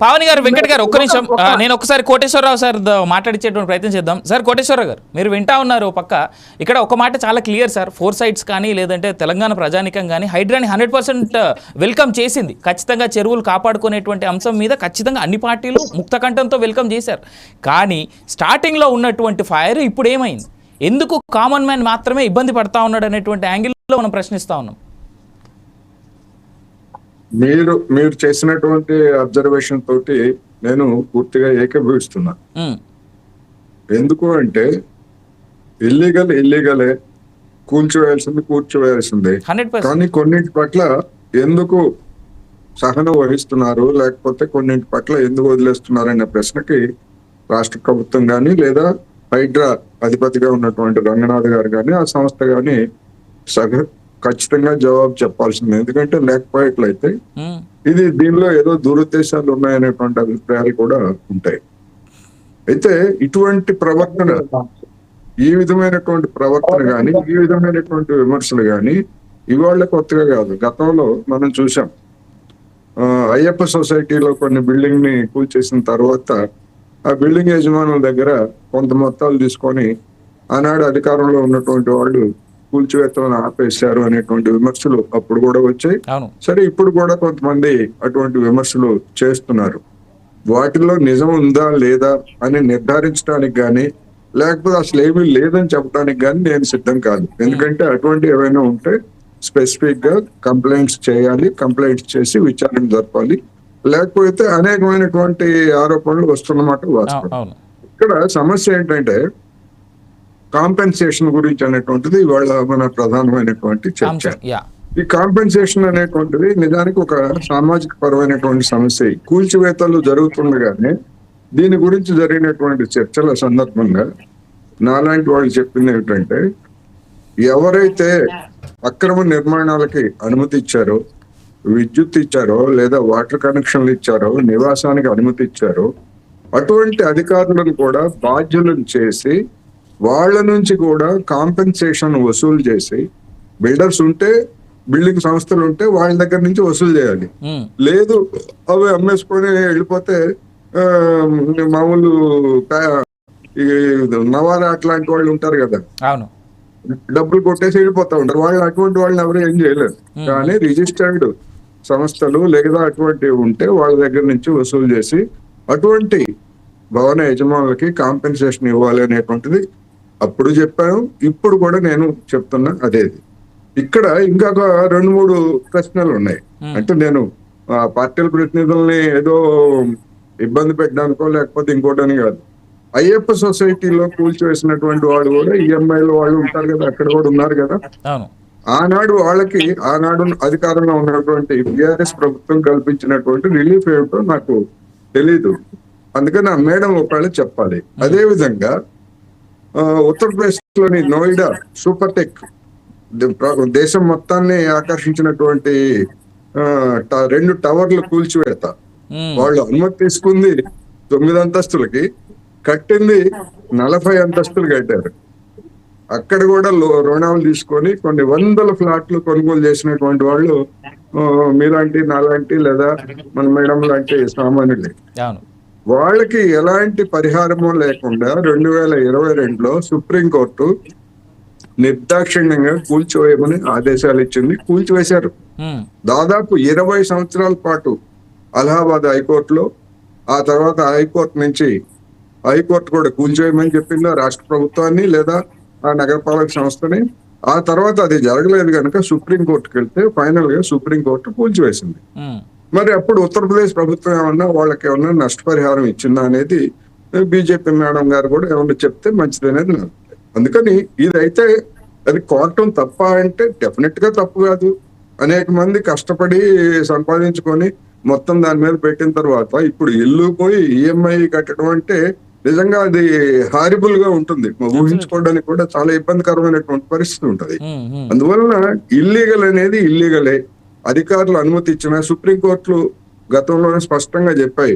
పావని గారు వెంకట్ గారు ఒక్క నిమిషం, నేను ఒకసారి కోటేశ్వరరావు సార్ మాట్లాడించేటువంటి ప్రయత్నం చేద్దాం. సార్ కోటేశ్వరరావు గారు, మీరు వింటా ఉన్నారు పక్క, ఇక్కడ ఒక మాట చాలా క్లియర్ సార్, 4 సైట్స్ కానీ లేదంటే తెలంగాణ ప్రజానికం కానీ హైడ్రాని 100% వెల్కమ్ చేసింది. ఖచ్చితంగా చెరువులు కాపాడుకునేటువంటి అంశం మీద ఖచ్చితంగా అన్ని పార్టీలు ముక్తకంఠంతో వెల్కమ్ చేశారు. కానీ స్టార్టింగ్లో ఉన్నటువంటి ఫైర్ ఇప్పుడు ఏమైంది, ఎందుకు కామన్ మ్యాన్ మాత్రమే ఇబ్బంది పడతా ఉన్నాడు అనేటువంటి యాంగిల్లో మనం ప్రశ్నిస్తా ఉన్నాం. మీరు చేసినటువంటి అబ్జర్వేషన్ తోటి నేను పూర్తిగా ఏకీభవిస్తున్నా. ఎందుకు అంటే ఇల్లీగలే, కూర్చోవేయాల్సిందే. కానీ కొన్నింటి పట్ల ఎందుకు సహనం వహిస్తున్నారు, లేకపోతే కొన్నింటి పట్ల ఎందుకు వదిలేస్తున్నారు అనే ప్రశ్నకి రాష్ట్ర ప్రభుత్వం కానీ లేదా హైడ్రా అధిపతిగా ఉన్నటువంటి రంగనాథ్ గారు కానీ ఆ సంస్థ కానీ ఖచ్చితంగా జవాబు చెప్పాల్సింది. ఎందుకంటే లేకపోయేట్లయితే దీనిలో ఏదో దురుద్దేశాలు ఉన్నాయనేటువంటి అభిప్రాయాలు కూడా ఉంటాయి. అయితే ఇటువంటి ప్రవర్తన, ఈ విధమైనటువంటి ప్రవర్తన కానీ ఈ విధమైనటువంటి విమర్శలు కానీ ఇవాళ కొత్తగా కాదు. గతంలో మనం చూసాం, అయ్యప్ప సొసైటీలో కొన్ని బిల్డింగ్ ని కూల్చేసిన తర్వాత ఆ బిల్డింగ్ యజమానుల దగ్గర కొంత మొత్తాలు తీసుకొని ఆనాడు అధికారంలో ఉన్నటువంటి వాళ్ళు కూల్చివేతలను ఆపేశారు అనేటువంటి విమర్శలు అప్పుడు కూడా వచ్చాయి. సరే, ఇప్పుడు కూడా కొంతమంది అటువంటి విమర్శలు చేస్తున్నారు. వాటిలో నిజం ఉందా లేదా అని నిర్ధారించడానికి కానీ లేకపోతే అసలు ఏమీ లేదని చెప్పడానికి కానీ నేను సిద్ధం కాదు. ఎందుకంటే అటువంటి ఏవైనా ఉంటే స్పెసిఫిక్ గా కంప్లైంట్స్ చేయాలి, కంప్లైంట్స్ చేసి విచారణ జరపాలి. లేకపోతే అనేకమైనటువంటి ఆరోపణలు వస్తున్నమాట వాస్తవం. ఇక్కడ సమస్య ఏంటంటే కాంపెన్సేషన్ గురించి అనేటువంటిది ఇవాళ మన ప్రధానమైనటువంటి చర్చ. ఈ కాంపెన్సేషన్ అనేటువంటిది నిజానికి ఒక సామాజిక పరమైనటువంటి సమస్య. కూల్చివేతలు జరుగుతుండగానే దీని గురించి జరిగినటువంటి చర్చల సందర్భంగా నాలాంటి వాళ్ళు చెప్పింది ఏమిటంటే, ఎవరైతే అక్రమ నిర్మాణాలకి అనుమతి ఇచ్చారో, విద్యుత్ ఇచ్చారో లేదా వాటర్ కనెక్షన్లు ఇచ్చారో, నివాసానికి అనుమతి ఇచ్చారో అటువంటి అధికారులను కూడా బాధ్యులను చేసి వాళ్ళ నుంచి కూడా కాంపెన్సేషన్ వసూలు చేసి, బిల్డర్స్ ఉంటే బిల్డింగ్ సంస్థలు ఉంటే వాళ్ళ దగ్గర నుంచి వసూలు చేయాలి. లేదు అవి అమ్మేసుకొని వెళ్ళిపోతే మామూలు నవారా అట్లాంటి వాళ్ళు ఉంటారు కదా, డబ్బులు కొట్టేసి వెళ్ళిపోతా ఉంటారు. వాళ్ళు అటువంటి వాళ్ళని ఎవరు ఏం చేయలేరు. కానీ రిజిస్టర్డ్ సంస్థలు లేదా అటువంటివి ఉంటే వాళ్ళ దగ్గర నుంచి వసూలు చేసి అటువంటి భవన యజమానులకి కాంపెన్సేషన్ ఇవ్వాలి అనేటువంటిది అప్పుడు చెప్పాను, ఇప్పుడు కూడా నేను చెప్తున్నా అదేది. ఇక్కడ ఇంకొక 2-3 ప్రశ్నలు ఉన్నాయి. అంటే నేను పార్టీల ప్రతినిధుల్ని ఏదో ఇబ్బంది పెట్టడానికో లేకపోతే ఇంకోటని కాదు. అయ్యప్ప సొసైటీలో కూల్చివేసినటువంటి వాళ్ళు కూడా ఈఎంఐలో వాళ్ళు ఉంటారు కదా, అక్కడ కూడా ఉన్నారు కదా. ఆనాడు వాళ్ళకి ఆనాడు అధికారంలో ఉన్నటువంటి టిఆర్ఎస్ ప్రభుత్వం కల్పించినటువంటి రిలీఫ్ ఏమిటో నాకు తెలీదు. అందుకని ఆ మేడం ఒకవేళ చెప్పాలి. అదే విధంగా ఉత్తరప్రదేశ్ లోని నోయిడా సూపర్ టెక్ దేశం మొత్తాన్ని ఆకర్షించినటువంటి 2 టవర్లు కూల్చివేత, వాళ్ళు అనుమతి తీసుకుంది 9 అంతస్తులకి, కట్టింది 40 అంతస్తులు కట్టారు. అక్కడ కూడా రుణాలు తీసుకొని కొన్ని వందల ఫ్లాట్లు కొనుగోలు చేసినటువంటి వాళ్ళు మీలాంటి నాలాంటి లేదా మన మేడం లాంటి సామాన్యులే. వాళ్ళకి ఎలాంటి పరిహారము లేకుండా 2022లో సుప్రీంకోర్టు నిర్దాక్షిణ్యంగా కూల్చివేయమని ఆదేశాలు ఇచ్చింది. కూల్చివేశారు. దాదాపు 20 సంవత్సరాల పాటు అలహాబాద్ హైకోర్టులో, ఆ తర్వాత హైకోర్టు కూడా కూల్చివేయమని చెప్పింది రాష్ట్ర ప్రభుత్వాన్ని లేదా ఆ నగరపాలక సంస్థని. ఆ తర్వాత అది జరగలేదు కనుక సుప్రీంకోర్టుకి వెళ్తే ఫైనల్ గా సుప్రీంకోర్టు కూల్చివేసింది. మరి అప్పుడు ఉత్తరప్రదేశ్ ప్రభుత్వం ఏమన్నా వాళ్ళకి ఏమన్నా నష్టపరిహారం ఇచ్చిందా అనేది బీజేపీ మేడం గారు కూడా ఏమన్నా చెప్తే మంచిది అనేది. అందుకని ఇదైతే అది కోరటం తప్ప అంటే డెఫినెట్ గా తప్పు కాదు. అనేక మంది కష్టపడి సంపాదించుకొని మొత్తం దాని మీద పెట్టిన తర్వాత ఇప్పుడు ఇల్లు పోయి ఈఎంఐ కట్టడం అంటే నిజంగా అది హారిబుల్ గా ఉంటుంది. ఊహించుకోవడానికి కూడా చాలా ఇబ్బందికరమైనటువంటి పరిస్థితి ఉంటది. అందువలన ఇల్లీగల్ అనేది ఇల్లీగలే. అధికారులు అనుమతి ఇచ్చిన సుప్రీంకోర్టులు గతంలోనే స్పష్టంగా చెప్పాయి,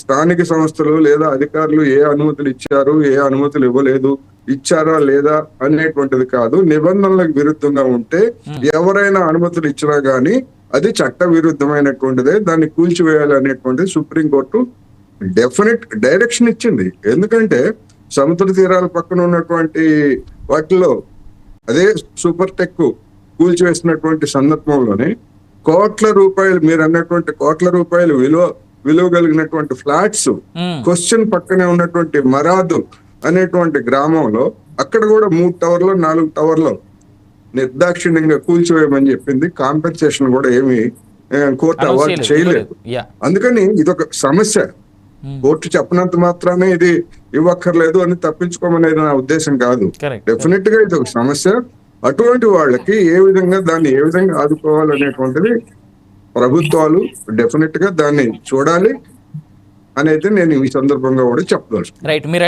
స్థానిక సంస్థలు లేదా అధికారులు ఏ అనుమతులు ఇచ్చారు, ఏ అనుమతులు ఇవ్వలేదు, ఇచ్చారా లేదా అనేటువంటిది కాదు. నిబంధనలకు విరుద్ధంగా ఉంటే ఎవరైనా అనుమతులు ఇచ్చినా గానీ అది చట్ట విరుద్ధమైనటువంటిదే, దాన్ని కూల్చివేయాలి అనేటువంటిది సుప్రీంకోర్టు డెఫినెట్ డైరెక్షన్ ఇచ్చింది. ఎందుకంటే సముద్ర తీరాల పక్కన ఉన్నటువంటి వాటిలో అదే సూపర్ టెక్ కూల్చివేసినటువంటి సందర్భంలోనే కోట్ల రూపాయలు, మీరు అన్నటువంటి కోట్ల రూపాయలు విలువ కలిగినటువంటి ఫ్లాట్స్ క్వశ్చన్ పక్కనే ఉన్నటువంటి మరాదు అనేటువంటి గ్రామంలో అక్కడ కూడా 3 టవర్లు 4 టవర్లు నిర్దాక్షిణ్యంగా కూల్చివేయమని చెప్పింది. కాంపెన్సేషన్ కూడా ఏమి కోర్టు అవార్డు చేయలేదు. అందుకని ఇదొక సమస్య. కోర్టు చెప్పినంత మాత్రానే ఇది ఇవ్వక్కర్లేదు అని తప్పించుకోమనేది నా ఉద్దేశం కాదు. డెఫినెట్ గా ఇది ఒక సమస్య. అటువంటి వాళ్ళకి ఏ విధంగా ఆదుకోవాలనేటువంటిది ప్రభుత్వాలు డెఫినెట్ గా దాన్ని చూడాలి అనేది నేను ఈ సందర్భంగా కూడా చెప్పదలుచుకున్నాను. రైట్, మీరు